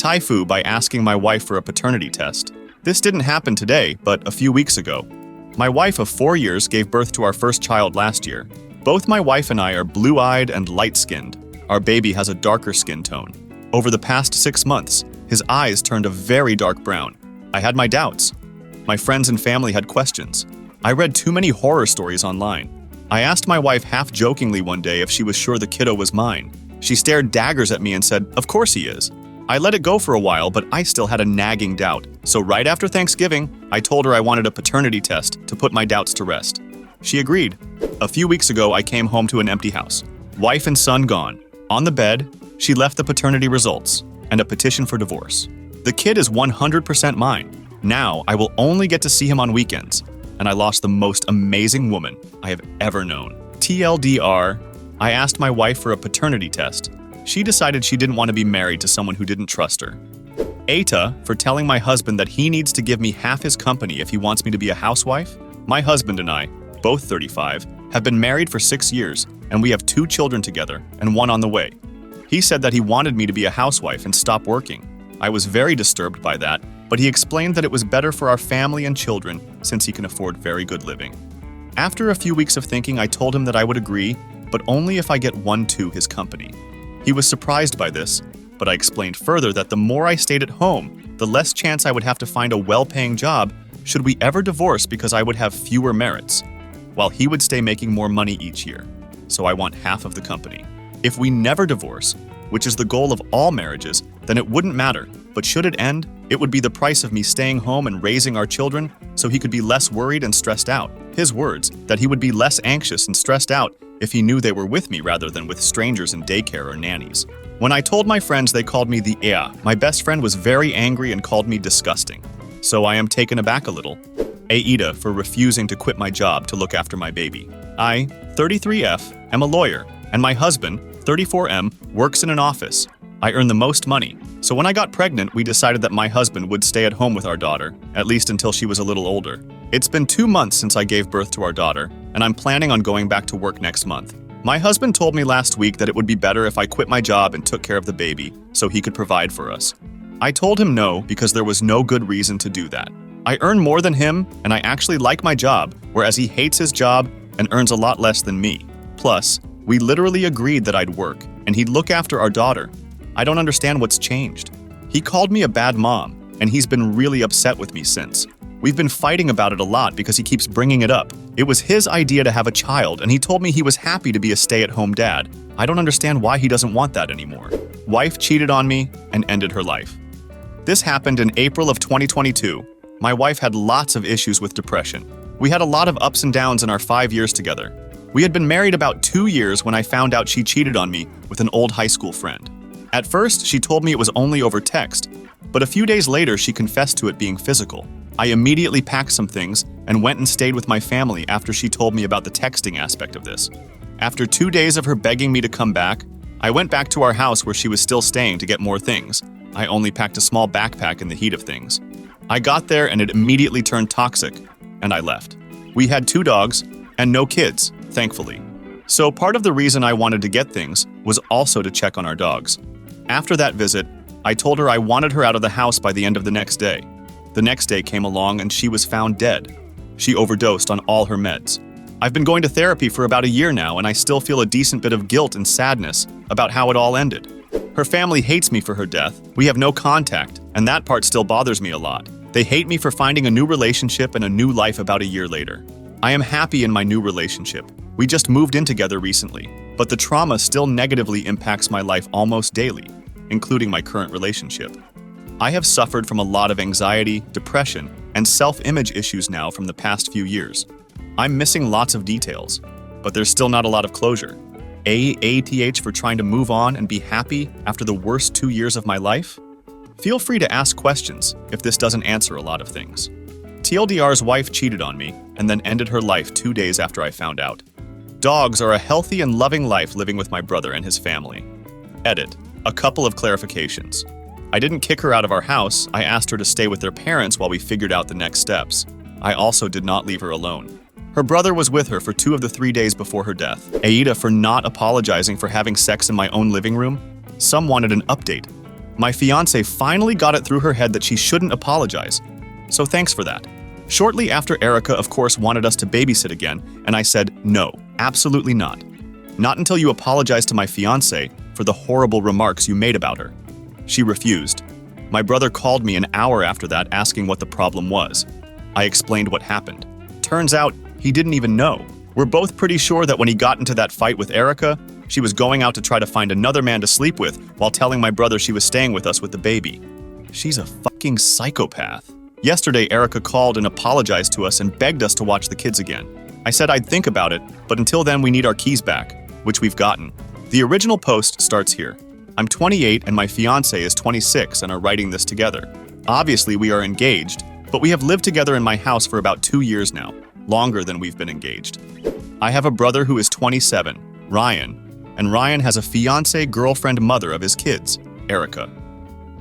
Taifu by asking my wife for a paternity test. This didn't happen today, but a few weeks ago. My wife of 4 years gave birth to our first child last year. Both my wife and I are blue-eyed and light-skinned. Our baby has a darker skin tone. Over the past 6 months, his eyes turned a very dark brown. I had my doubts. My friends and family had questions. I read too many horror stories online. I asked my wife half-jokingly one day if she was sure the kiddo was mine. She stared daggers at me and said, "Of course he is." I let it go for a while, but I still had a nagging doubt. So right after Thanksgiving, I told her I wanted a paternity test to put my doubts to rest. She agreed. A few weeks ago, I came home to an empty house. Wife and son gone. On the bed, she left the paternity results and a petition for divorce. The kid is 100% mine. Now, I will only get to see him on weekends. And I lost the most amazing woman I have ever known. TLDR, I asked my wife for a paternity test. She decided she didn't want to be married to someone who didn't trust her. AITA, for telling my husband that he needs to give me half his company if he wants me to be a housewife. My husband and I, both 35, have been married for 6 years, and we have 2 children together and 1 on the way. He said that he wanted me to be a housewife and stop working. I was very disturbed by that, but he explained that it was better for our family and children since he can afford very good living. After a few weeks of thinking, I told him that I would agree, but only if I get 1-2 his company. He was surprised by this, but I explained further that the more I stayed at home, the less chance I would have to find a well-paying job should we ever divorce because I would have fewer merits, while he would stay making more money each year. So I want half of the company. If we never divorce, which is the goal of all marriages, then it wouldn't matter. But should it end, it would be the price of me staying home and raising our children so he could be less worried and stressed out. His words, that he would be less anxious and stressed out if he knew they were with me rather than with strangers in daycare or nannies. When I told my friends, they called me the AITA. My best friend was very angry and called me disgusting. So I am taken aback a little. AITA for refusing to quit my job to look after my baby. I, 33F, am a lawyer, and my husband, 34M, works in an office. I earn the most money. So when I got pregnant, we decided that my husband would stay at home with our daughter, at least until she was a little older. It's been 2 months since I gave birth to our daughter, and I'm planning on going back to work next month. My husband told me last week that it would be better if I quit my job and took care of the baby, so he could provide for us. I told him no because there was no good reason to do that. I earn more than him, and I actually like my job, whereas he hates his job and earns a lot less than me. Plus, we literally agreed that I'd work, and he'd look after our daughter. I don't understand what's changed. He called me a bad mom, and he's been really upset with me since. We've been fighting about it a lot because he keeps bringing it up. It was his idea to have a child, and he told me he was happy to be a stay-at-home dad. I don't understand why he doesn't want that anymore. Wife cheated on me and ended her life. This happened in April of 2022. My wife had lots of issues with depression. We had a lot of ups and downs in our 5 years together. We had been married about 2 years when I found out she cheated on me with an old high school friend. At first, she told me it was only over text, but a few days later she confessed to it being physical. I immediately packed some things and went and stayed with my family after she told me about the texting aspect of this. After 2 days of her begging me to come back, I went back to our house where she was still staying to get more things. I only packed a small backpack in the heat of things. I got there and it immediately turned toxic, and I left. We had 2 dogs and no kids, thankfully. So part of the reason I wanted to get things was also to check on our dogs. After that visit, I told her I wanted her out of the house by the end of the next day. The next day came along and she was found dead. She overdosed on all her meds. I've been going to therapy for about a year now, and I still feel a decent bit of guilt and sadness about how it all ended. Her family hates me for her death. We have no contact, and that part still bothers me a lot. They hate me for finding a new relationship and a new life about a year later. I am happy in my new relationship. We just moved in together recently, but the trauma still negatively impacts my life almost daily, including my current relationship. I have suffered from a lot of anxiety, depression, and self-image issues now from the past few years. I'm missing lots of details, but there's still not a lot of closure. AATH for trying to move on and be happy after the worst 2 years of my life? Feel free to ask questions if this doesn't answer a lot of things. TLDR's wife cheated on me and then ended her life 2 days after I found out. Dogs are a healthy and loving life living with my brother and his family. Edit. A couple of clarifications. I didn't kick her out of our house. I asked her to stay with their parents while we figured out the next steps. I also did not leave her alone. Her brother was with her for 2 of the 3 days before her death. AITA for not apologizing for having sex in my own living room. Some wanted an update. My fiance finally got it through her head that she shouldn't apologize. So thanks for that. Shortly after, Erica, of course, wanted us to babysit again, and I said, no, absolutely not. Not until you apologize to my fiance for the horrible remarks you made about her. She refused. My brother called me an hour after that asking what the problem was. I explained what happened. Turns out, he didn't even know. We're both pretty sure that when he got into that fight with Erica, she was going out to try to find another man to sleep with while telling my brother she was staying with us with the baby. She's a fucking psychopath. Yesterday, Erica called and apologized to us and begged us to watch the kids again. I said I'd think about it, but until then we need our keys back, which we've gotten. The original post starts here. I'm 28 and my fiance is 26 and are writing this together. Obviously, we are engaged, but we have lived together in my house for about 2 years now, longer than we've been engaged. I have a brother who is 27, Ryan, and Ryan has a fiance, girlfriend, mother of his kids, Erica.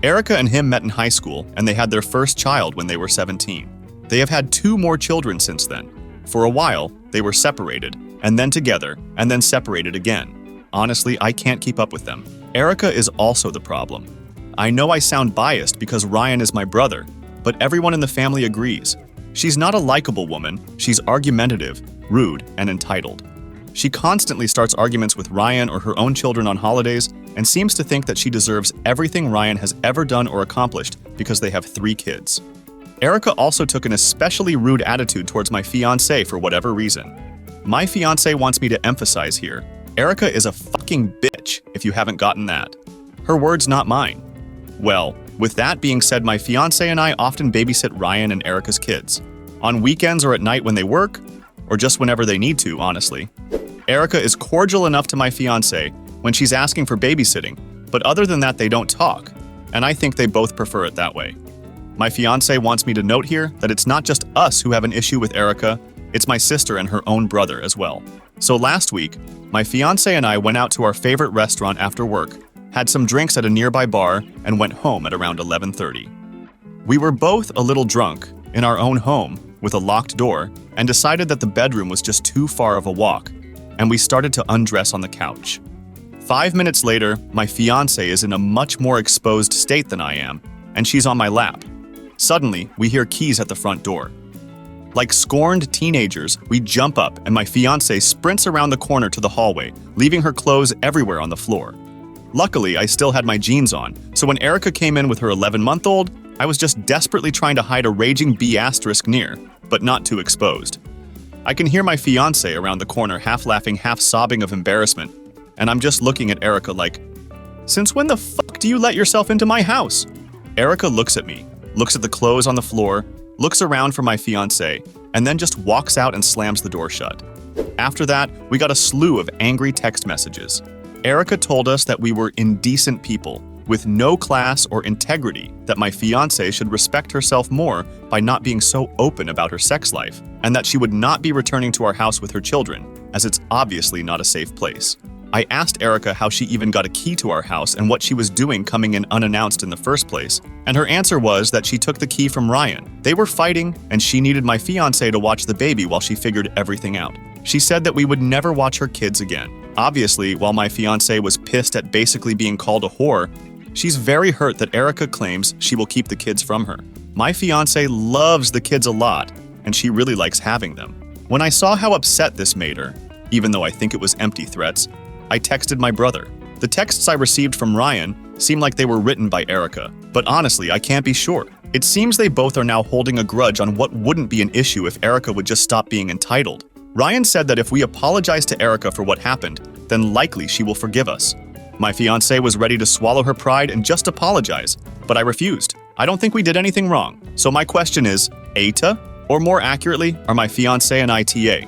Erica and him met in high school, and they had their first child when they were 17. They have had 2 more children since then. For a while, they were separated, and then together, and then separated again. Honestly, I can't keep up with them. Erica is also the problem. I know I sound biased because Ryan is my brother, but everyone in the family agrees. She's not a likable woman, she's argumentative, rude, and entitled. She constantly starts arguments with Ryan or her own children on holidays and seems to think that she deserves everything Ryan has ever done or accomplished because they have 3 kids. Erica also took an especially rude attitude towards my fiance for whatever reason. My fiance wants me to emphasize here, Erica is a fucking bitch if you haven't gotten that. Her words, not mine. Well, with that being said, my fiance and I often babysit Ryan and Erica's kids. On weekends or at night when they work, or just whenever they need to, honestly. Erica is cordial enough to my fiance when she's asking for babysitting, but other than that they don't talk, and I think they both prefer it that way. My fiance wants me to note here that it's not just us who have an issue with Erica, it's my sister and her own brother as well. So last week, my fiance and I went out to our favorite restaurant after work, had some drinks at a nearby bar, and went home at around 11:30. We were both a little drunk in our own home with a locked door and decided that the bedroom was just too far of a walk, and we started to undress on the couch. 5 minutes later, my fiance is in a much more exposed state than I am, and she's on my lap. Suddenly, we hear keys at the front door. Like scorned teenagers, we jump up and my fiance sprints around the corner to the hallway, leaving her clothes everywhere on the floor. Luckily, I still had my jeans on, so when Erica came in with her 11-month-old, I was just desperately trying to hide a raging B* near, but not too exposed. I can hear my fiance around the corner half laughing, half sobbing of embarrassment, and I'm just looking at Erica like, "Since when the fuck do you let yourself into my house?" Erica looks at me, looks at the clothes on the floor, looks around for my fiance, and then just walks out and slams the door shut. After that, we got a slew of angry text messages. Erica told us that we were indecent people, with no class or integrity, that my fiance should respect herself more by not being so open about her sex life, and that she would not be returning to our house with her children, as it's obviously not a safe place. I asked Erica how she even got a key to our house and what she was doing coming in unannounced in the first place, and her answer was that she took the key from Ryan. They were fighting, and she needed my fiance to watch the baby while she figured everything out. She said that we would never watch her kids again. Obviously, while my fiance was pissed at basically being called a whore, she's very hurt that Erica claims she will keep the kids from her. My fiance loves the kids a lot, and she really likes having them. When I saw how upset this made her, even though I think it was empty threats, I texted my brother. The texts I received from Ryan seem like they were written by Erica, but honestly, I can't be sure. It seems they both are now holding a grudge on what wouldn't be an issue if Erica would just stop being entitled. Ryan said that if we apologize to Erica for what happened, then likely she will forgive us. My fiance was ready to swallow her pride and just apologize, but I refused. I don't think we did anything wrong. So my question is, AITA? Or more accurately, are my fiance and I TA?